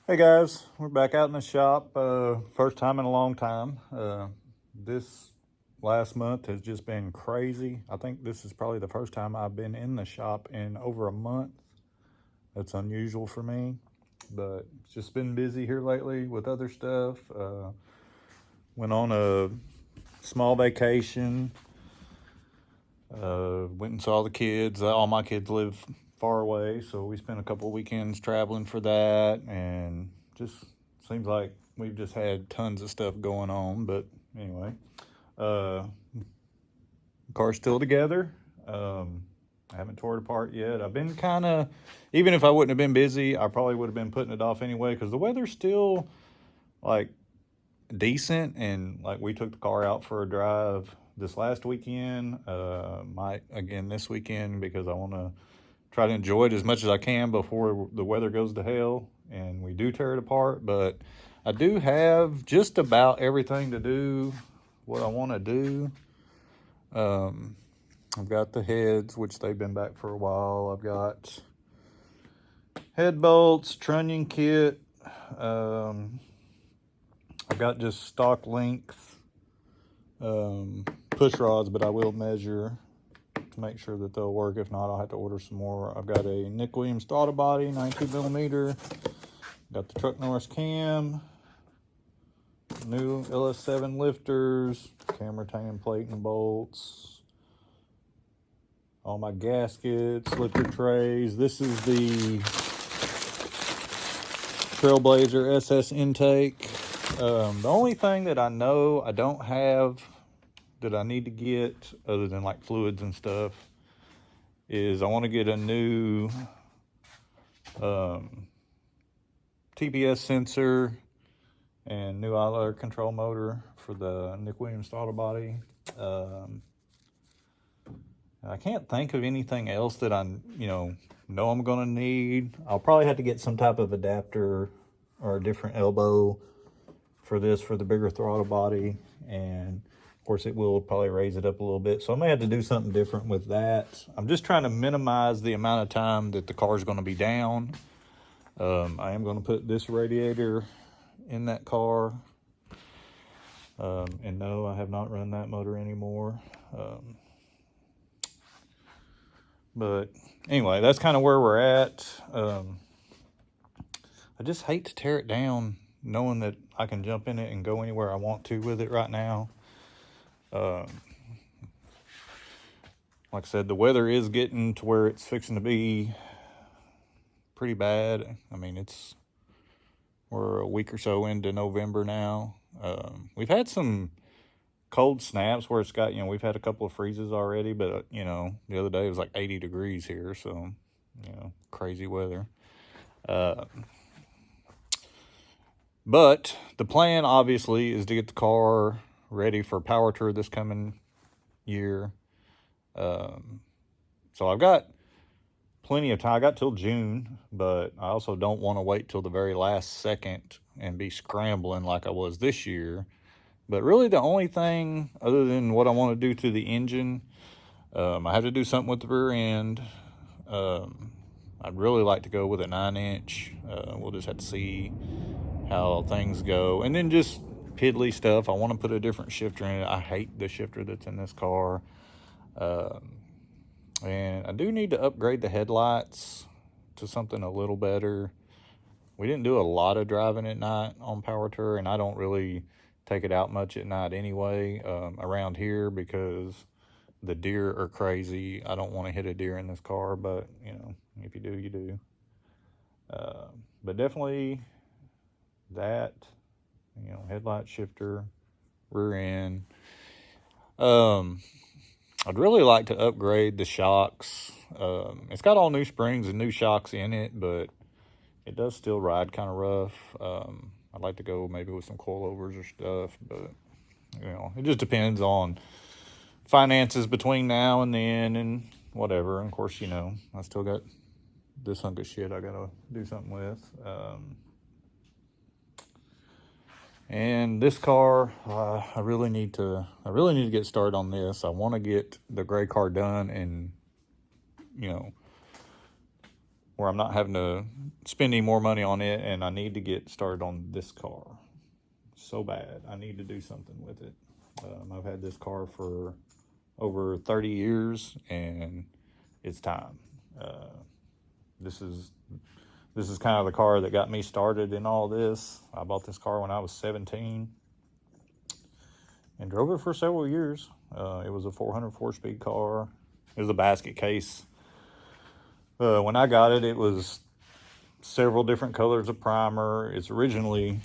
Hey guys, we're back out in the shop. First time in a long time. This last month has just been crazy. I think this is probably the first time I've been in the shop in over a month. That's unusual for me, but it's just been busy here lately with other stuff. Went on a small vacation. Went and saw the kids. All my kids live far away, so we spent a couple of weekends traveling for that, and just seems like we've just had tons of stuff going on. But anyway, uh, car's still together. I haven't tore it apart yet. I've been kind of, even if I wouldn't have been busy, I probably would have been putting it off anyway because the weather's still like decent, and like we took the car out for a drive this last weekend. Might again this weekend because I want to try to enjoy it as much as I can before the weather goes to hell and we do tear it apart. But I do have just about everything to do what I want to do. I've got the heads, which they've been back for a while. I've got head bolts, trunnion kit. I've got just stock length push rods, but I will measure to make sure that they'll work. If not, I'll have to order some more. I've got a Nick Williams throttle body, 92 millimeter. Got the Truck Norris cam, new LS7 lifters, camera tan plate and bolts, all my gaskets, lifter trays. This is the Trailblazer SS intake. The only thing that I know I don't have that I need to get, other than like fluids and stuff, is I want to get a new TPS sensor and new idler control motor for the Nick Williams throttle body. I can't think of anything else that I know I'm going to need. I'll probably have to get some type of adapter or a different elbow for this, for the bigger throttle body, and of course it will probably raise it up a little bit, so I may have to do something different with that. I'm just trying to minimize the amount of time that the car is going to be down. I am going to put this radiator in that car, and no, I have not run that motor anymore. But anyway, that's kind of where we're at. I just hate to tear it down knowing that I can jump in it and go anywhere I want to with it right now. Like I said, the weather is getting to where it's fixing to be pretty bad. I mean, we're a week or so into November now. We've had some cold snaps where it's got, we've had a couple of freezes already, but, the other day it was like 80 degrees here, so, crazy weather. But the plan, obviously, is to get the car ready for Power Tour this coming year. So I've got plenty of time. I got till June, but I also don't want to wait till the very last second and be scrambling like I was this year. But really the only thing other than what I want to do to the engine, I have to do something with the rear end. I'd really like to go with a 9-inch. We'll just have to see how things go. And then just piddly stuff. I want to put a different shifter in it. I hate the shifter that's in this car. And I do need to upgrade the headlights to something a little better. We didn't do a lot of driving at night on Power Tour, and I don't really take it out much at night anyway around here because the deer are crazy. I don't want to hit a deer in this car, but, if you do, you do. But definitely that, headlight, shifter, rear end. I'd really like to upgrade the shocks. It's got all new springs and new shocks in it, but it does still ride kind of rough. I'd like to go maybe with some coilovers or stuff, but, it just depends on finances between now and then and whatever. And of course, I still got this hunk of shit I got to do something with. And this car, I really need to get started on this. I want to get the gray car done and, where I'm not having to spend any more money on it, and I need to get started on this car so bad. I need to do something with it. I've had this car for over 30 years, and it's time. This is kind of the car that got me started in all this. I bought this car when I was 17 and drove it for several years. It was a 404-speed car. It was a basket case. When I got it, it was several different colors of primer. It's originally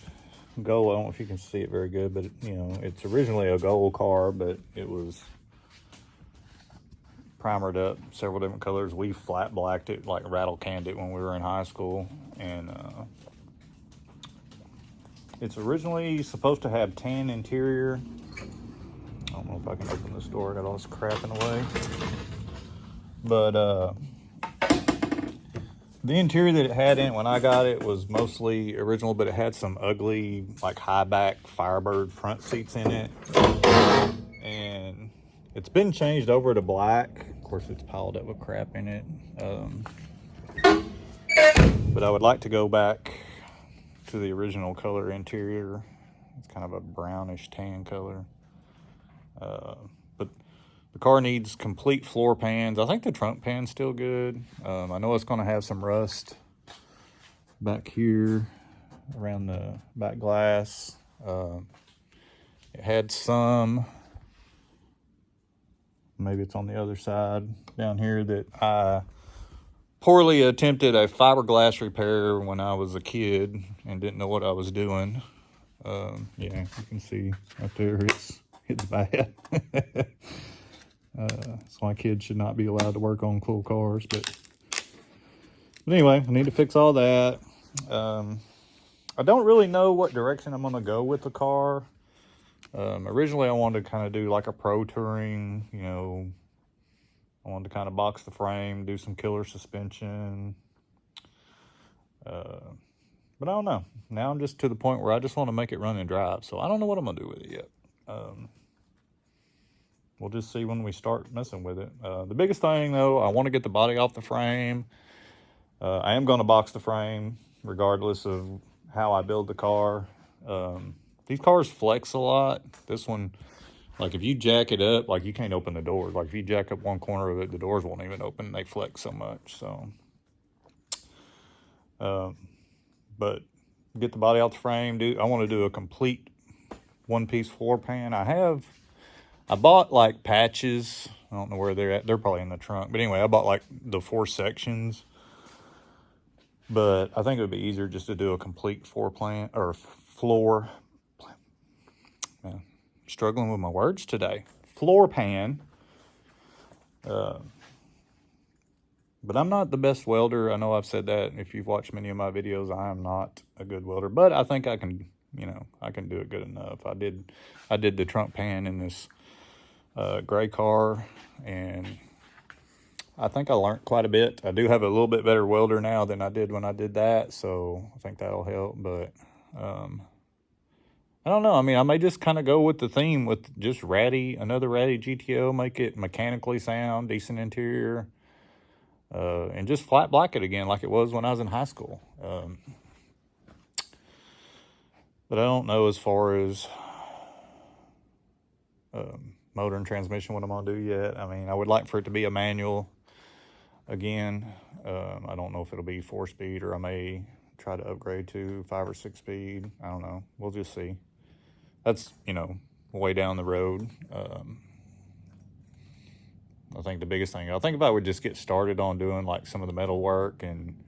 gold. I don't know if you can see it very good, but it's originally a gold car, but it was primered up several different colors. We flat blacked it, like rattle canned it when we were in high school, and it's originally supposed to have tan interior. I don't know if I can open this door. I got all this crap in the way, but the interior that it had in it when I got it was mostly original, but it had some ugly, like high back Firebird front seats in it, and it's been changed over to black. Of course, it's piled up with crap in it. But I would like to go back to the original color interior. It's kind of a brownish tan color. But the car needs complete floor pans. I think the trunk pan's still good. I know it's going to have some rust back here around the back glass. It had some, maybe it's on the other side down here, that I poorly attempted a fiberglass repair when I was a kid and didn't know what I was doing. Yeah, you can see right there, it's bad. So my kids should not be allowed to work on cool cars, but anyway, I need to fix all that. I don't really know what direction I'm going to go with the car. Originally I wanted to kind of do like a pro touring, I wanted to kind of box the frame, do some killer suspension. But I don't know. Now I'm just to the point where I just want to make it run and drive. So I don't know what I'm going to do with it yet. We'll just see when we start messing with it. The biggest thing, though, I want to get the body off the frame. I am going to box the frame regardless of how I build the car. These cars flex a lot. This one, like if you jack it up, like you can't open the doors. Like if you jack up one corner of it, the doors won't even open. They flex so much. So, but get the body out the frame. I want to do a complete one-piece floor pan. I bought like patches. I don't know where they're at. They're probably in the trunk. But anyway, I bought like the 4 sections. But I think it would be easier just to do a complete floor. Man, struggling with my words today. Floor pan. But I'm not the best welder. I know I've said that. If you've watched many of my videos, I am not a good welder. But I think I can, I can do it good enough. I did the trunk pan in this gray car, and I think I learned quite a bit. I do have a little bit better welder now than I did when I did that, so I think that'll help. But I don't know. I mean, I may just kind of go with the theme with just another Ratty GTO, make it mechanically sound, decent interior, and just flat black it again like it was when I was in high school. But I don't know as far as motor and transmission what I'm going to do yet. I mean, I would like for it to be a manual again. I don't know if it'll be 4-speed, or I may try to upgrade to 5 or 6 speed. I don't know. We'll just see. That's, way down the road. I think the biggest thing, I think if I would just get started on doing like some of the metal work, and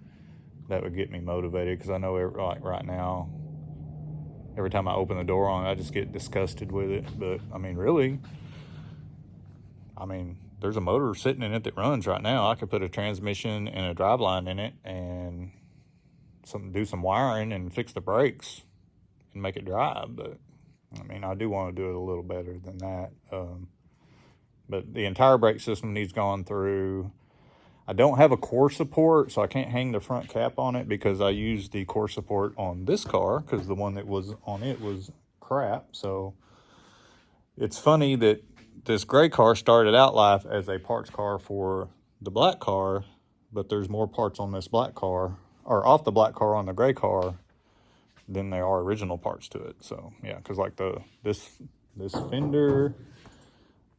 that would get me motivated, because I know like right now, every time I open the door on it, I just get disgusted with it. But I mean, really, there's a motor sitting in it that runs right now. I could put a transmission and a driveline in it and do some wiring and fix the brakes and make it drive. But I do want to do it a little better than that. But the entire brake system needs gone through. I don't have a core support, so I can't hang the front cap on it, because I used the core support on this car because the one that was on it was crap. So it's funny that this gray car started out life as a parts car for the black car, but there's more parts on this black car, or off the black car on the gray car, than there are original parts to it. So yeah, because like this fender,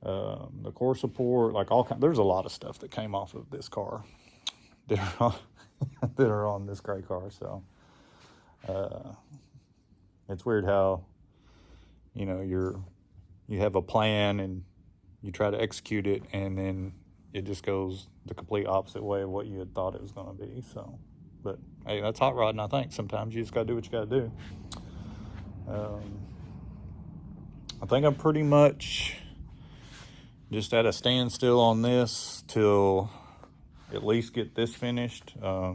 the core support, like there's a lot of stuff that came off of this car that are on, that are on this gray car. So it's weird how, you know, you have a plan and you try to execute it, and then it just goes the complete opposite way of what you had thought it was going to be. So, but hey, that's hot rodding. I think sometimes you just got to do what you got to do. I think I'm pretty much just at a standstill on this till at least get this finished. I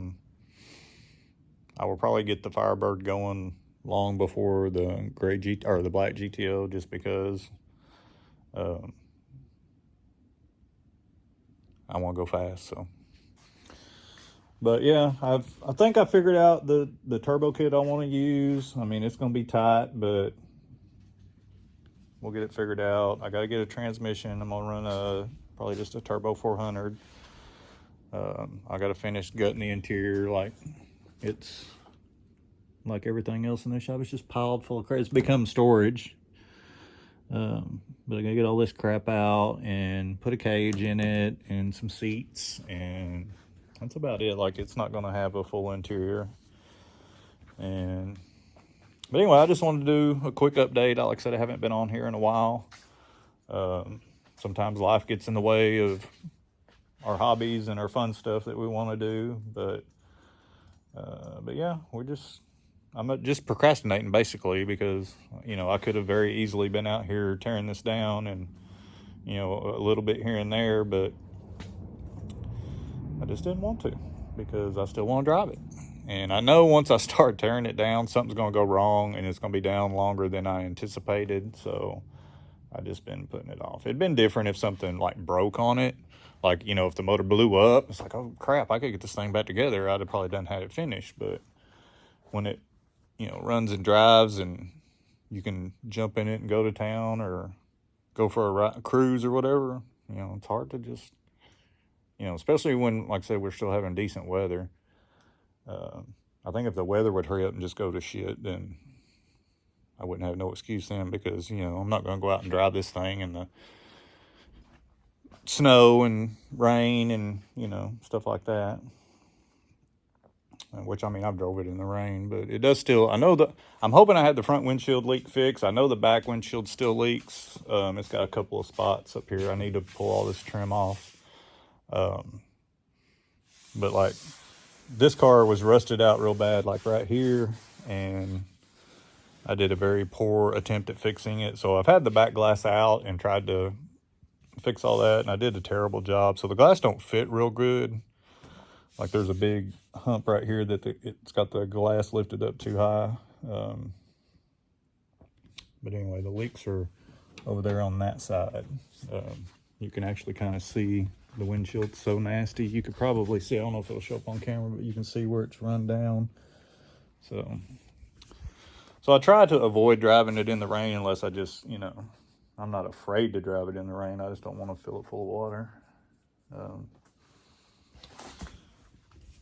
will probably get the Firebird going long before the or the black GTO, just because I want to go fast. So, but yeah, I think I figured out the turbo kit I want to use. I mean, it's going to be tight, but we'll get it figured out. I got to get a transmission. I'm going to run probably just a turbo 400. I got to finish gutting the interior. Like, it's like everything else in this shop, it's just piled full of crap. It's become storage. But I gotta get all this crap out and put a cage in it and some seats, and that's about it. Like, it's not gonna have a full interior. But anyway, I just wanted to do a quick update. Like I said, I haven't been on here in a while. Sometimes life gets in the way of our hobbies and our fun stuff that we want to do, but yeah, I'm just procrastinating basically, because, you know, I could have very easily been out here tearing this down and, you know, a little bit here and there, but I just didn't want to, because I still want to drive it. And I know once I start tearing it down, something's going to go wrong, and it's going to be down longer than I anticipated. So I just been putting it off. It'd been different if something like broke on it. Like, you know, if the motor blew up, it's like, oh crap, I could get this thing back together. I'd have probably had it finished. But when it, you know, runs and drives and you can jump in it and go to town or go for a cruise or whatever, you know, it's hard to just, you know, especially when, like I said, we're still having decent weather. I think if the weather would hurry up and just go to shit, then I wouldn't have no excuse then, because, you know, I'm not going to go out and drive this thing in the snow and rain and, you know, stuff like that. Which, I mean, I've drove it in the rain, but it does still, I'm hoping I had the front windshield leak fixed. I know the back windshield still leaks. It's got a couple of spots up here. I need to pull all this trim off. But like, this car was rusted out real bad, like right here, and I did a very poor attempt at fixing it. So I've had the back glass out and tried to fix all that, and I did a terrible job. So the glass don't fit real good. Like, there's a big hump right here that it's got the glass lifted up too high. But anyway, the leaks are over there on that side. You can actually kind of see the windshield's so nasty. You could probably see, I don't know if it'll show up on camera, but you can see where it's run down. So I try to avoid driving it in the rain unless I just, you know, I'm not afraid to drive it in the rain. I just don't want to fill it full of water.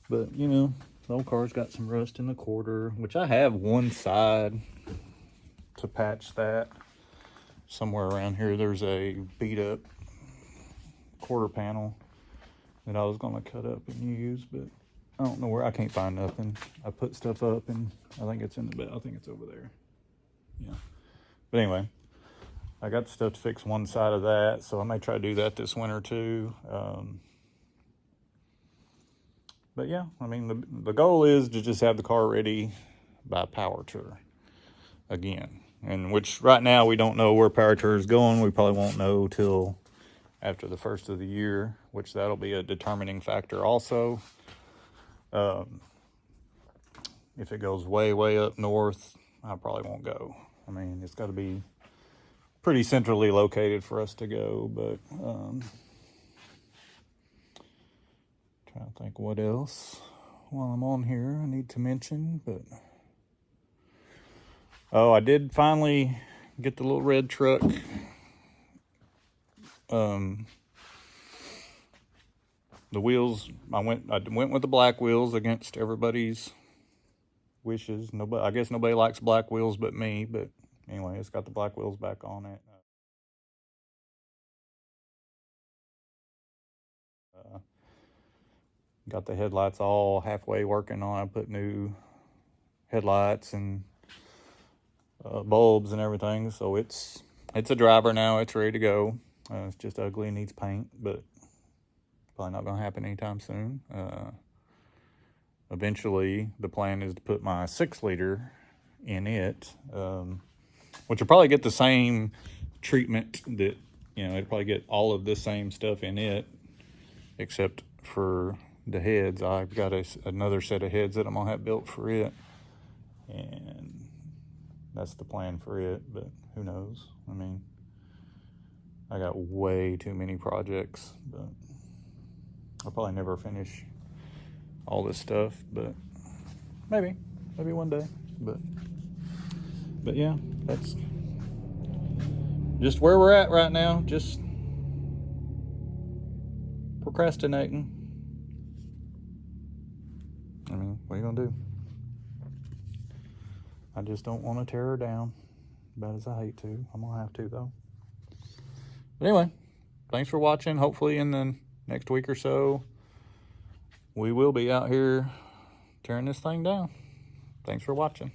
But, you know, the old car's got some rust in the quarter, which I have one side to patch that. Somewhere around here, there's a beat up quarter panel that I was going to cut up and use, but I don't know where. I can't find nothing. I put stuff up, and I think it's in the bed. I think it's over there. Yeah. But anyway, I got the stuff to fix one side of that, so I may try to do that this winter too. But yeah, I mean, the goal is to just have the car ready by Power Tour again. And which right now we don't know where Power Tour is going. We probably won't know till after the first of the year, which that'll be a determining factor also. If it goes way, way up north, I probably won't go. I mean, it's got to be pretty centrally located for us to go, but trying to think what else while I'm on here I need to mention. But I did finally get the little red truck the wheels, I went with the black wheels against everybody's wishes. Nobody, I guess nobody likes black wheels but me, but anyway, it's got the black wheels back on it. Got the headlights all halfway working on. I put new headlights and bulbs and everything, so it's a driver now. It's ready to go. It's just ugly and needs paint, but probably not going to happen anytime soon. Eventually, the plan is to put my 6-liter in it, which will probably get the same treatment that, it'll probably get all of the same stuff in it, except for the heads. I've got another set of heads that I'm going to have built for it, and that's the plan for it, but who knows? I mean, I got way too many projects, but I'll probably never finish all this stuff, but maybe one day. But yeah, that's just where we're at right now. Just procrastinating. I mean, what are you gonna do? I just don't want to tear her down, bad as I hate to. I'm gonna have to though. But anyway, thanks for watching. Hopefully in the next week or so, we will be out here tearing this thing down. Thanks for watching.